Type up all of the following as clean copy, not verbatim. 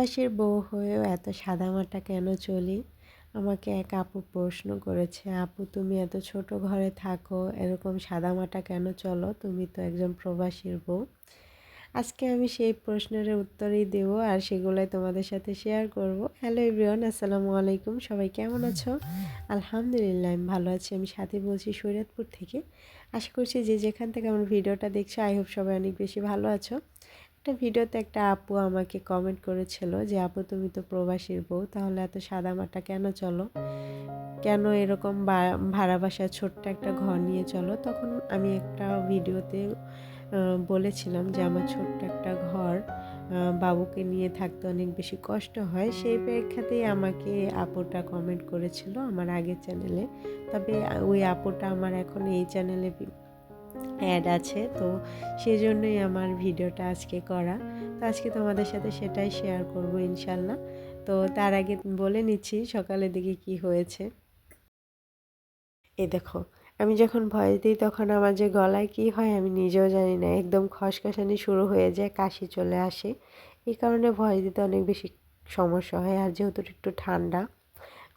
প্রবাসীর বউ হয়েও এত সাদামাটা কেন চলি? আমাকে এক আপু প্রশ্ন করেছে, আপু তুমি এত ছোট ঘরে থাকো, এরকম সাদামাটা কেন চলো? তুমি তো একজন প্রবাসীর বউ। আজকে আমি সেই প্রশ্নের উত্তরই দেব আর সেগুলোই তোমাদের সাথে শেয়ার করব। হ্যালো এভরিওয়ান, আসসালামু আলাইকুম। সবাই কেমন আছো? আলহামদুলিল্লাহ আমি ভালো আছি। আমি সাথী বলছি শরীয়তপুর থেকে। আশা করছি যে যেখান থেকে আমার ভিডিওটা দেখছো, আই হোপ সবাই অনেক বেশি ভালো আছো। একটা ভিডিওতে একটা আপু আমাকে কমেন্ট করেছিল যে আপু তুমি তো প্রবাসীর বউ, তাহলে এত সাদামাটা কেন চলো? কেন এরকম ভাড়া বাসায় ছোট্ট একটা ঘর নিয়ে চলো? তখন আমি একটা ভিডিওতে বলেছিলাম যে আমার ছোট্ট একটা ঘর, বাবুকে নিয়ে থাকতে অনেক বেশি কষ্ট হয়। সেই প্রেক্ষাতেই আমাকে আপুটা কমেন্ট করেছিল আমার আগের চ্যানেলে। তবে ওই আপুটা আমার এখন এই চ্যানেলে অ্যাড আছে, তো সেজন্যই আমার ভিডিওটা আজকে করা। তো আজকে তোমাদের সাথে সেটাই শেয়ার করব ইনশাল্লাহ। তো তার আগে বলে নিচ্ছি সকালের দিকে কি হয়েছে। এই দেখো, আমি যখন ভয়েস দিই তখন আমার যে গলায় কি হয় আমি নিজেও জানি না, একদম খসখসানি শুরু হয়ে যায়, কাশি চলে আসে। এই কারণে ভয়েস দিতে অনেক বেশি সমস্যা হয়। আর যেহেতু একটু ঠান্ডা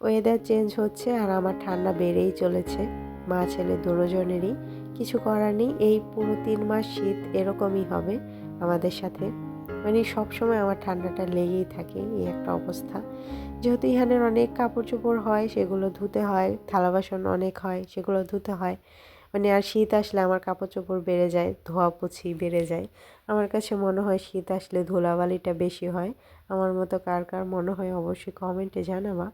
ওয়েদার চেঞ্জ হচ্ছে আর আমার ঠান্ডা বেড়েই চলেছে, মা ছেলে দুজনেরই। কিছু করার নেই, এই পুরো 3 মাস শীত এরকমই হবে আমাদের সাথে। মানে সবসময় আমার ঠান্ডাটা লেগেই থাকে, এই একটা অবস্থা। যেহেতু ইহানের অনেক কাপড় চোপড় হয়, সেগুলো ধুতে হয়, থালা বাসন অনেক হয়, সেগুলো ধুতে হয়। মানে আর শীত আসলে আমার কাপড় চোপড় বেড়ে যায়, ধোয়া পুছি বেড়ে যায়। আমার কাছে মনে হয় শীত আসলে ধুলাবালিটা বেশি হয়। আমার মতো কার কার মনে হয় অবশ্যই কমেন্টে জানাবা।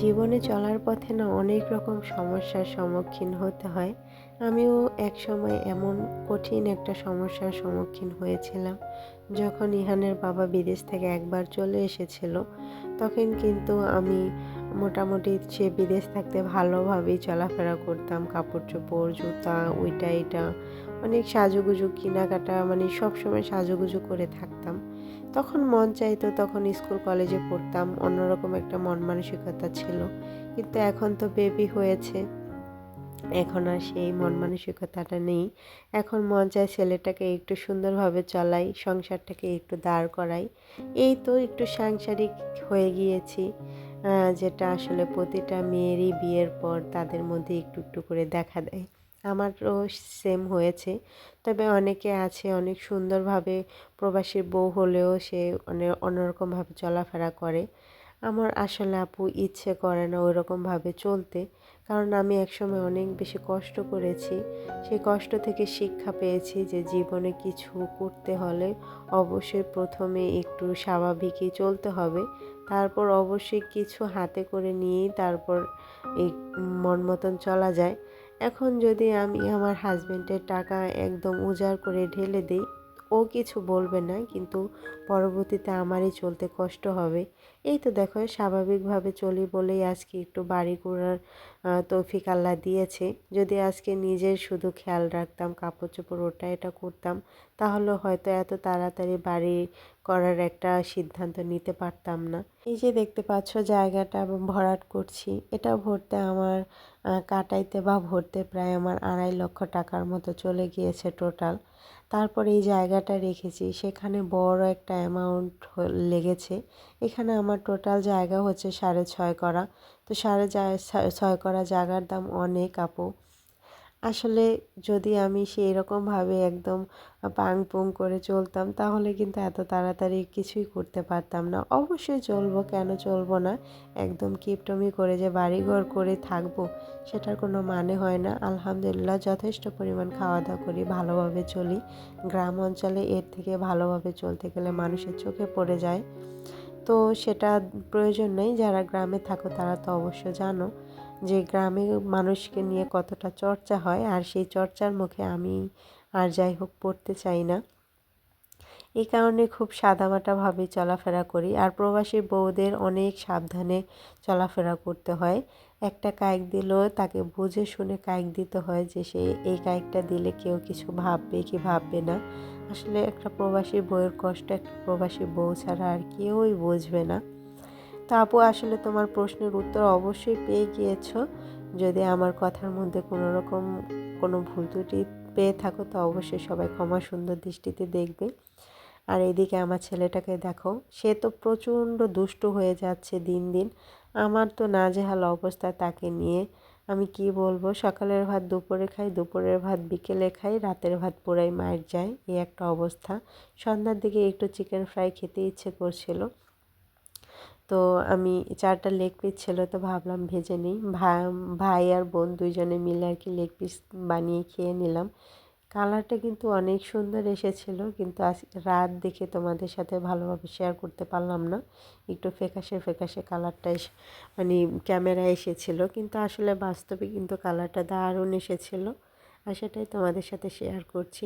জীবনে চলার পথে না অনেক রকম সমস্যার সম্মুখীন হতে হয়। আমিও এক সময় এমন কঠিন একটা সমস্যার সম্মুখীন হয়েছিলাম যখন ইহানের বাবা বিদেশ থেকে একবার চলে এসেছিল। তখন কিন্তু আমি মোটামুটি সে বিদেশ থাকতে ভালোভাবেই চলাফেরা করতাম, কাপড় চোপড় জুতা ওইটা এটা অনেক সাজুগুজু কেনাকাটা, মানে সবসময় সাজুগুজু করে থাকতাম। তখন মন চাইতো, তখন স্কুল কলেজে পড়তাম, অন্যরকম একটা মন মানসিকতা ছিল। কিন্তু এখন তো বেবি হয়েছে, এখন আর সেই মন মানসিকতাটা নেই। এখন মন চায় ছেলেটাকে একটু সুন্দরভাবে চলাই, সংসারটাকে একটু দাঁড় করাই। এই তো একটু সাংসারিক হয়ে গিয়েছি, যেটা আসলে প্রতিটা মেয়েরই বিয়ের পর তাদের মধ্যে একটু একটু করে দেখা দেয়। আমারও সেম হয়েছে। তবে অনেকে আছে অনেক সুন্দরভাবে প্রবাসীর বউ হলেও সে অন্যরকমভাবে চলাফেরা করে। আমার আসলে আপু ইচ্ছে করে না ওইরকমভাবে চলতে, কারণ আমি একসময় অনেক বেশি কষ্ট করেছি। সেই কষ্ট থেকে শিক্ষা পেয়েছি যে জীবনে কিছু করতে হলে অবশ্যই প্রথমে একটু স্বাভাবিকই চলতে হবে, তারপর অবশ্যই কিছু হাতে করে নিয়েই তারপর এই মন মতন চলা যায়। এখন যদি আমি আমার হাজব্যান্ডের টাকা একদম উজাড় করে ঢেলে দিই, ও কিছু বলবে না, কিন্তু পরবর্তীতে আমারই চলতে কষ্ট হবে। এই তো দেখো, স্বাভাবিকভাবে চলি বলেই আজকে একটু বাড়ি করার তৌফিক আল্লাহ দিয়েছে। যদি আজকে নিজের শুধু খেয়াল রাখতাম, কাপড় চোপড় ওটা এটা করতাম, তাহলে হয়তো এত তাড়াতাড়ি বাড়ি করার একটা সিদ্ধান্ত নিতে পারতাম না। এই যে দেখতে পাচ্ছ জায়গাটা ভরাট করছি, এটা ভরতে আমার কাটাইতে বা ভরতে প্রায় আমার 2.5 লক্ষ টাকার মতো চলে গিয়েছে টোটাল। তারপর এই জায়গাটা রেখেছি, সেখানে বড় একটা অ্যামাউন্ট লেগেছে। এখানে আমার টোটাল জায়গা হচ্ছে 6.5 করা। তো 6.5 করা জায়গার দাম অনেক আপু। আসলে যদি আমি সেই রকমভাবে একদম পাং পুং করে চলতাম তাহলে কিন্তু এত তাড়াতাড়ি কিছুই করতে পারতাম না। অবশ্যই চলবো, কেন চলবো না। একদম কিপটমি করে যে বাড়িঘর করে থাকবো সেটার কোনো মানে হয় না। আলহামদুলিল্লাহ যথেষ্ট পরিমাণ খাওয়া দাওয়া করি, ভালোভাবে চলি। গ্রাম অঞ্চলে এর থেকে ভালোভাবে চলতে গেলে মানুষের চোখে পড়ে যায়। তো সেটা প্রয়োজন নেই, যারা গ্রামে থাকো তারা তো অবশ্য জানো যে গ্রামে মানুষকে নিয়ে কতটা চর্চা হয়, আর সেই চর্চার মুখে আমি আর যাই হোক পড়তে চাই না। এই কারণে খুব সাদামাটাভাবে চলাফেরা করি। আর প্রবাসী বউদের অনেক সাবধানে চলাফেরা করতে হয়। একটা কায়েক দিলেও তাকে বুঝে শুনে কায়েক দিতে হয়, যে সে এই কায়েকটা দিলে কেউ কিছু ভাববে কি ভাববে না। আসলে একটা প্রবাসী বউয়ের কষ্ট একটা প্রবাসী বউ ছাড়া আর কেউই বুঝবে না। তো আপু আসলে তোমার প্রশ্নের উত্তর অবশ্যই পেয়ে গিয়েছো। যদি আমার কথার মধ্যে কোনো রকম কোনো ভুল ত্রুটি পেয়ে থাকো তো অবশ্যই সবাই ক্ষমা সুন্দর দৃষ্টিতে দেখবে। আর এদিকে আমার ছেলেটাকে দেখো, সে তো প্রচণ্ড দুষ্টু হয়ে যাচ্ছে দিন দিন। আমার তো নাজেহাল অবস্থা তাকে নিয়ে। আমি কি বলবো, সকালের ভাত দুপুরে খাই, দুপুরের ভাত বিকেলে খাই, রাতের ভাত পুরাই মায়ের যায়, এই একটা অবস্থা। সন্ধ্যার দিকে একটু চিকেন ফ্রাই খেতে ইচ্ছে করছিল, তো আমি 4টা লেগ পিস ছিল, তো ভাবলাম ভেজে নিই। ভাই আর বোন দুইজনে মিলে আর কি লেগ পিস বানিয়ে খেয়ে নিলাম। কালারটা কিন্তু অনেক সুন্দর এসেছিল, কিন্তু আজ রাত দেখে তোমাদের সাথে ভালোভাবে শেয়ার করতে পারলাম না। একটু ফ্যাকাশে ফ্যাকাশে কালারটা মানে ক্যামেরায় এসেছিল, কিন্তু আসলে বাস্তবে কিন্তু কালারটা দারুণ এসেছিল। আর সেটাই তোমাদের সাথে শেয়ার করছি।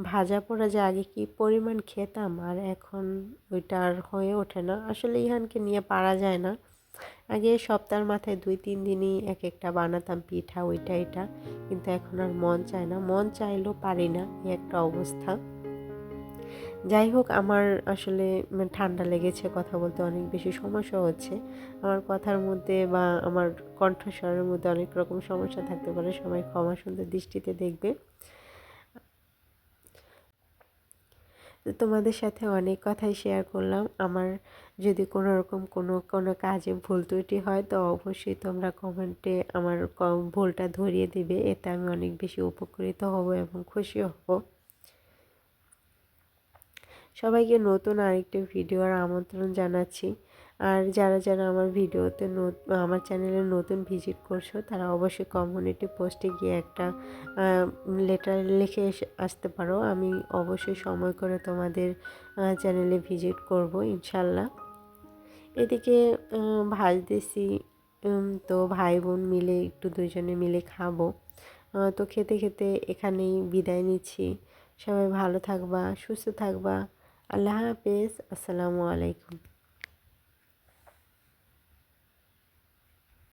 ভাজা পোড়া যে আগে কি পরিমাণ খেতাম, আর এখন ওইটা আর হয়ে ওঠে না। আসলে ইহানকে নিয়ে পারা যায় না। আগে সপ্তাহের মাথায় 2-3 দিনই এক একটা বানাতাম পিঠা, ওইটা এটা, কিন্তু এখন আর মন চায় না, মন চাইলেও পারি না, এই একটা অবস্থা। যাই হোক, আমার আসলে ঠান্ডা লেগেছে, কথা বলতে অনেক বেশি সমস্যা হচ্ছে। আমার কথার মধ্যে বা আমার কণ্ঠস্বরের মধ্যে অনেক রকম সমস্যা থাকতে পারে, সবাই ক্ষমা সুন্দর দৃষ্টিতে দেখবে। তো তোমাদের সাথে অনেক কথাই শেয়ার করলাম। আমার যদি কোনো রকম কোনো কাজে ভুল ত্রুটি হয়, তো অবশ্যই তোমরা কমেন্টে আমার ভুলটা ধরিয়ে দিবে, এতে আমি অনেক বেশি উপকৃত হব এবং খুশি হব। সবাইকে নতুন আরেকটি ভিডিওর আমন্ত্রণ জানাচ্ছি। আর যারা যারা আমার ভিডিওতে আমার চ্যানেলে নতুন ভিজিট করছো, তারা অবশ্যই কমিউনিটি পোস্টে গিয়ে একটা লেটার লিখে আসতে পারো। আমি অবশ্যই সময় করে তোমাদের চ্যানেলে ভিজিট করব ইনশাল্লাহ। এদিকে ভাজতেছি, তো ভাই বোন মিলে একটু দুজনে মিলে খাবো। তো খেতে খেতে এখানেই বিদায় নিচ্ছি। সবাই ভালো থাকবা, সুস্থ থাকবা। আল্লাহ হাফেজ, আসসালামু আলাইকুম।